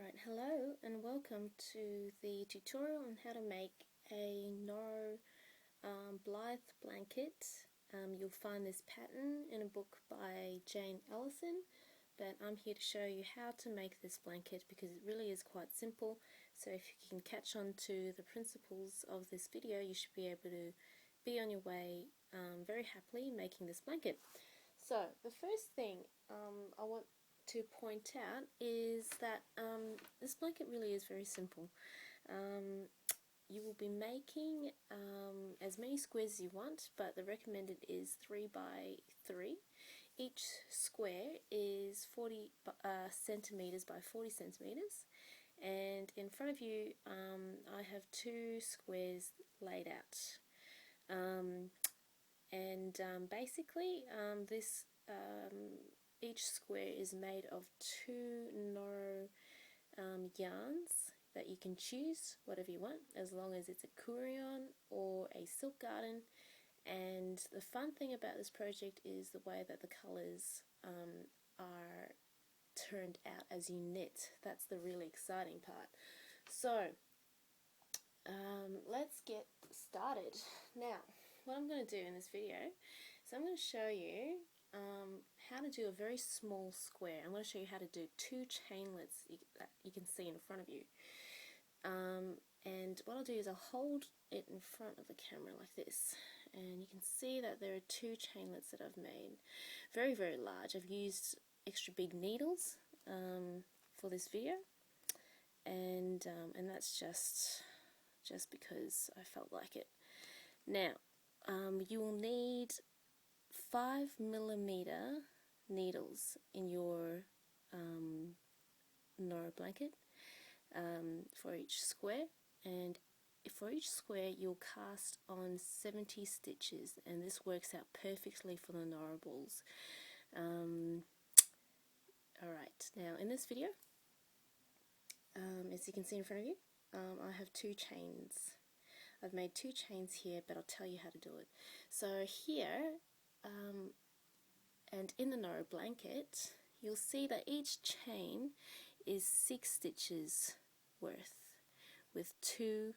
Alright, hello and welcome to the tutorial on how to make a NORO Blythe blanket. You'll find this pattern in a book by Jane Ellison, but I'm here to show you how to make this blanket because it really is quite simple. So if you can catch on to the principles of this video, you should be able to be on your way very happily making this blanket. So the first thing I want to point out is that this blanket really is very simple. You will be making as many squares as you want, but the recommended is 3 by 3. Each square is 40 centimeters by 40 centimeters, and in front of you I have 2 squares laid out, basically this each square is made of 2 NORO yarns that you can choose whatever you want, as long as it's a Kurion or a silk garden. And the fun thing about this project is the way that the colours are turned out as you knit. That's the really exciting part. So let's get started. Now, what I'm going to do in this video is I'm going to show you how to do a very small square. I'm going to show you how to do 2 chainlets that you can see in front of you. And what I'll do is I'll hold it in front of the camera like this, and you can see that there are 2 chainlets that I've made. Very, very large. I've used extra big needles for this video, and that's just because I felt like it. Now, you will need 5mm needles in your NORO blanket for each square, and for each square you'll cast on 70 stitches, and this works out perfectly for the NORO balls. Alright, now in this video, as you can see in front of you, I have 2 chains. I've made 2 chains here, but I'll tell you how to do it. So here, and in the NORO blanket, you'll see that each chain is 6 stitches worth, with 2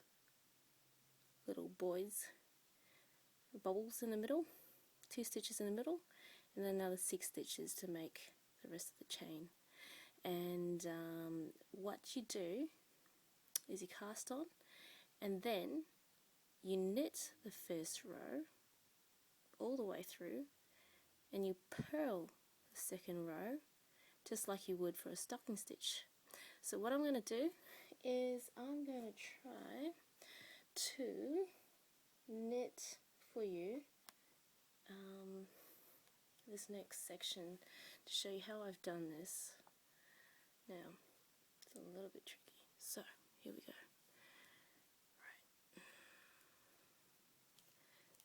little bubbles in the middle, 2 stitches in the middle, and then another 6 stitches to make the rest of the chain. And what you do is you cast on, and then you knit the first row all the way through, and you purl the second row just like you would for a stocking stitch. So what I'm going to do is I'm going to try to knit for you this next section to show you how I've done this. Now, it's a little bit tricky, so here we go.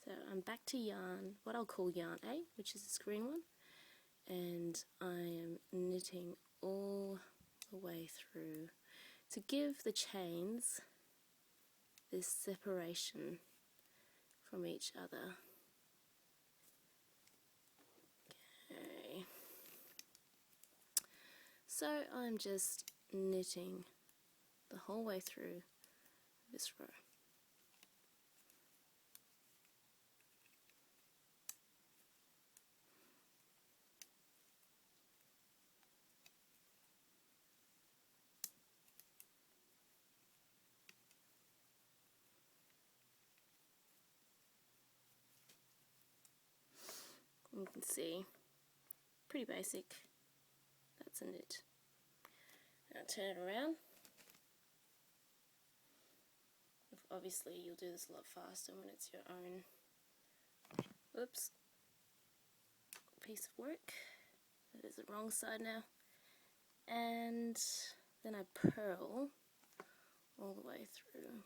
So I'm back to yarn, what I'll call yarn A, which is this green one, and I am knitting all the way through to give the chains this separation from each other. Okay. So I'm just knitting the whole way through this row. You can see, pretty basic. That's a knit. Now turn it around. Obviously you'll do this a lot faster when it's your own piece of work. That is the wrong side now. And then I purl all the way through.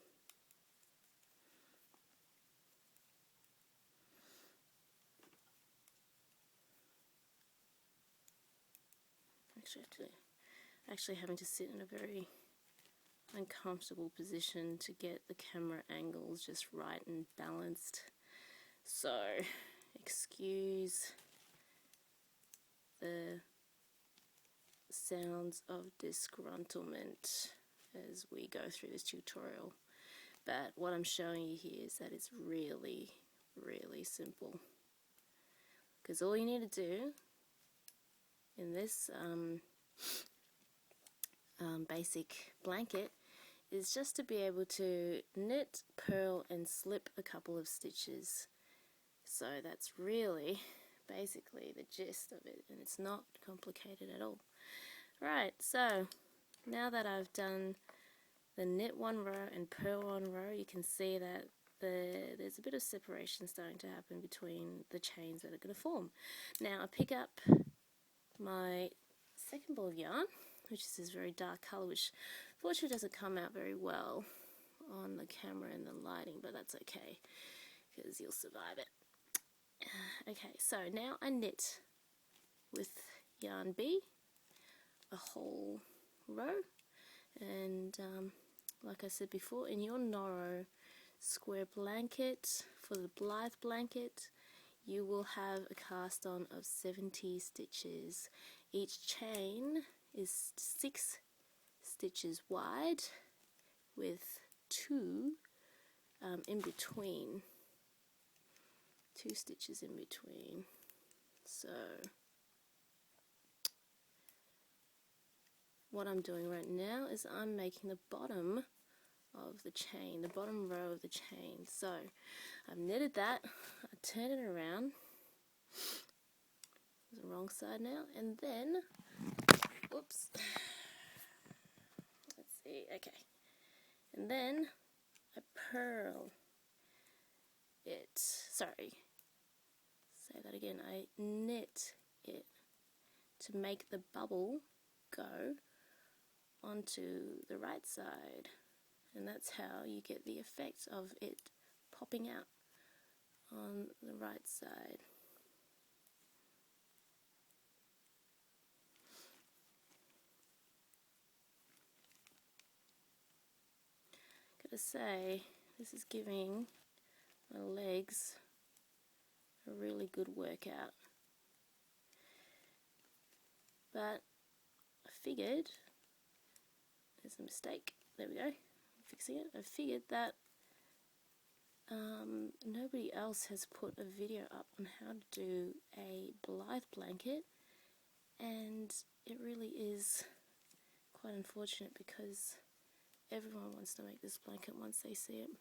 Actually having to sit in a very uncomfortable position to get the camera angles just right and balanced. So, excuse the sounds of disgruntlement as we go through this tutorial. But what I'm showing you here is that it's really, really simple. Because all you need to do in this basic blanket is just to be able to knit, purl and slip a couple of stitches. So that's really basically the gist of it, and it's not complicated at all. Right, so now that I've done the knit one row and purl one row, you can see that there's a bit of separation starting to happen between the chains that are going to form. Now I pick up my second ball of yarn, which is this very dark colour, which fortunately doesn't come out very well on the camera and the lighting, but that's okay because you'll survive it. Okay, so now I knit with yarn B a whole row, and like I said before, in your NORO square blanket for the Blythe blanket, you will have a cast on of 70 stitches. Each chain is 6 stitches wide with 2 in between. 2 stitches in between. So what I'm doing right now is I'm making the bottom of the chain, the bottom row of the chain. So I've knitted that, I turn it around, it's the wrong side now, and then, whoops, let's see, okay, and then I purl it, sorry, say that again, I knit it to make the bubble go onto the right side. And that's how you get the effect of it popping out on the right side. Gotta say, this is giving my legs a really good workout. But I figured, there's a mistake, there we go. Fixing it. I figured that nobody else has put a video up on how to do a Blythe blanket, and it really is quite unfortunate because everyone wants to make this blanket once they see it,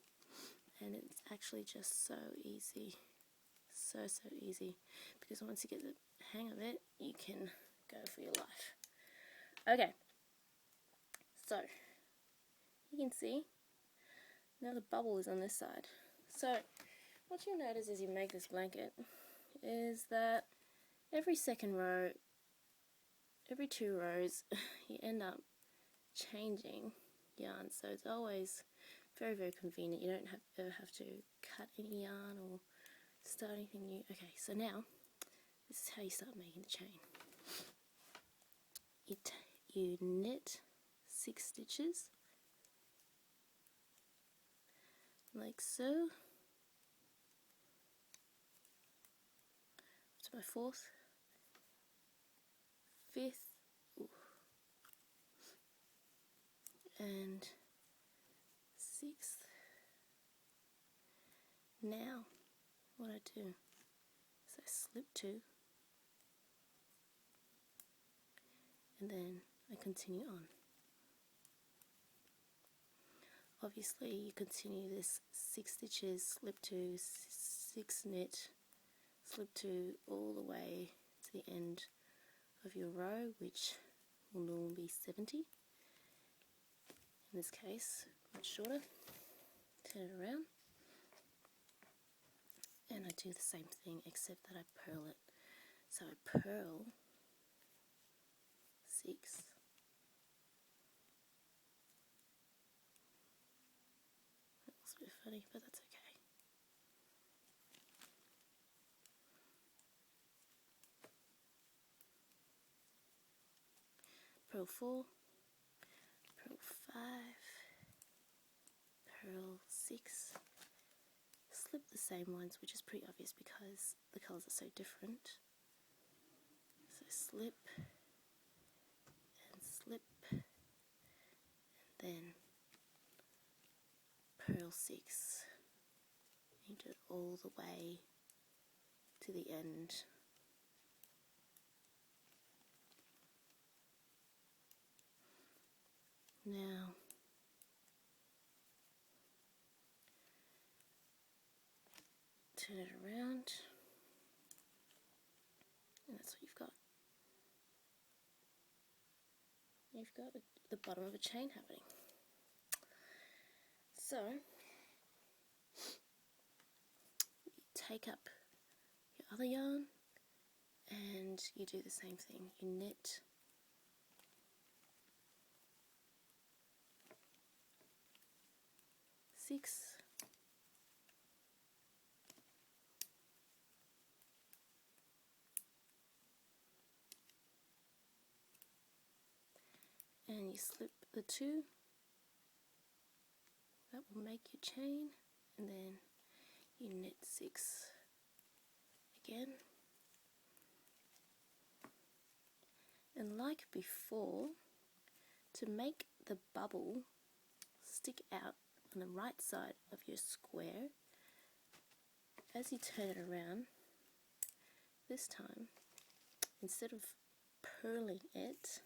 and it's actually just so easy, so easy, because once you get the hang of it you can go for your life. Okay, so you can see now the bubble is on this side. So what you'll notice as you make this blanket is that every second row, every 2 rows, you end up changing yarn. So it's always very, very convenient. You don't ever have to cut any yarn or start anything new. Okay, so now this is how you start making the chain. You knit 6 stitches like so to my 4th, 5th, and 6th. Now what I do is I slip 2 and then I continue on. Obviously you continue this 6 stitches, slip 2, 6 knit, slip 2 all the way to the end of your row, which will normally be 70. In this case, much shorter. Turn it around and I do the same thing except that I purl it. So I purl 6, that looks a bit funny, but that's okay. Purl 4, purl 5, purl 6, slip the same ones, which is pretty obvious because the colours are so different. So slip, slip, and then purl 6. You do it all the way to the end. Now turn it around, and that's what you've got. You've got the bottom of a chain happening. So you take up your other yarn and you do the same thing. You knit six, and you slip the 2. That will make your chain, and then you knit 6 again. And like before, to make the bubble stick out on the right side of your square, as you turn it around, this time, instead of purling it,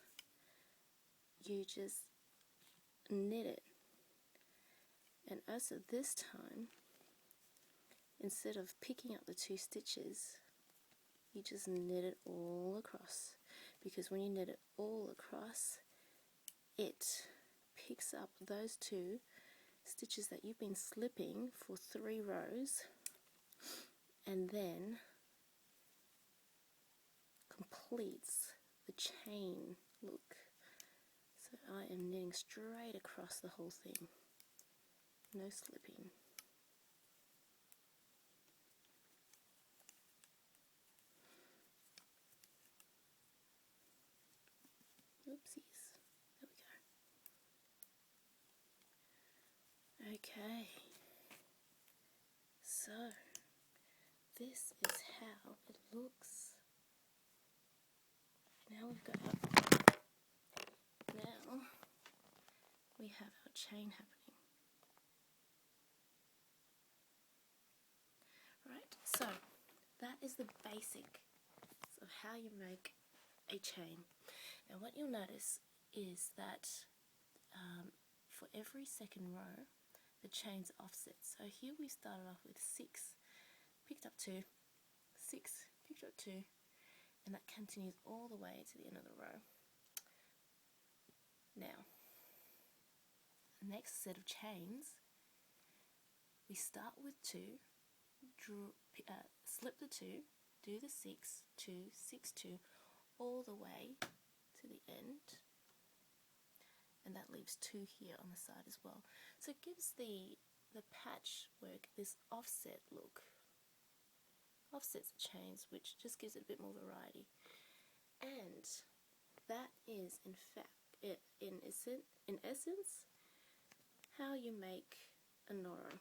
you just knit it. And also this time, instead of picking up the 2 stitches, you just knit it all across, because when you knit it all across, it picks up those 2 stitches that you've been slipping for 3 rows, and then completes the chain look. So I am knitting straight across the whole thing, no slipping. Oopsies, there we go. Okay, so this is how it looks. Now we have our chain happening. Right, so that is the basic of how you make a chain. Now what you'll notice is that for every second row, the chain's offset. So here we started off with 6, picked up 2, 6, picked up 2, and that continues all the way to the end of the row. Now, the next set of chains, we start with 2, slip the 2, do the 6, 2, 6, 2, all the way to the end, and that leaves 2 here on the side as well. So it gives the patchwork this offset look. Offsets the chains, which just gives it a bit more variety. And that is in essence how you make a NORO.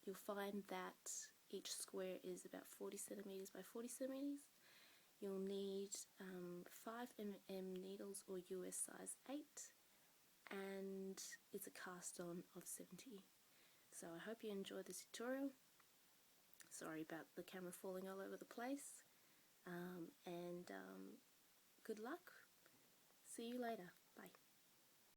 You'll find that each square is about 40 centimeters by 40 centimeters. You'll need 5mm needles or US size 8, and it's a cast on of 70. So I hope you enjoyed this tutorial. Sorry about the camera falling all over the place, and good luck. See you later. Bye.